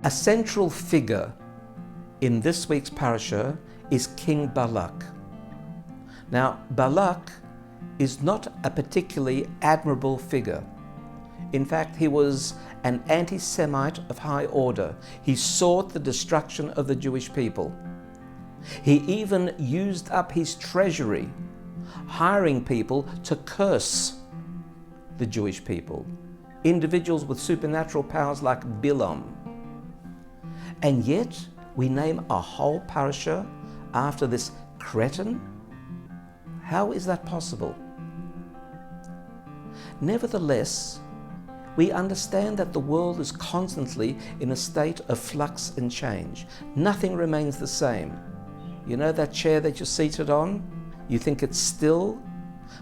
A central figure in this week's parasha is King Balak. Now, Balak is not a particularly admirable figure. In fact, he was an anti-Semite of high order. He sought the destruction of the Jewish people. He even used up his treasury, hiring people to curse the Jewish people, individuals with supernatural powers like Bil'am. And yet, we name a whole parasha after this cretin? How is that possible? Nevertheless, we understand that the world is constantly in a state of flux and change. Nothing remains the same. You know that chair that you're seated on? You think it's still?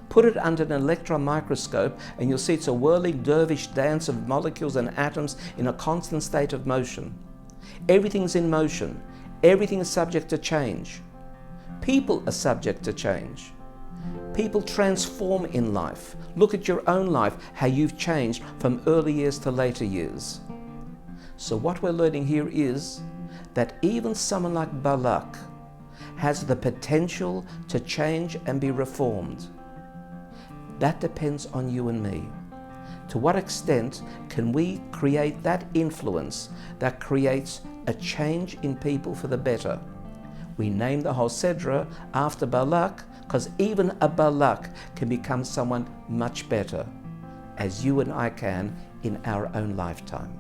Put it under an electron microscope and you'll see it's a whirling dervish dance of molecules and atoms in a constant state of motion. Everything's in motion. Everything is subject to change. People are subject to change. People transform in life. Look at your own life, how you've changed from early years to later years. So what we're learning here is that even someone like Balak has the potential to change and be reformed. That depends on you and me. To what extent can we create that influence that creates a change in people for the better? We name the whole Sedra after Balak because even a Balak can become someone much better, as you and I can in our own lifetime.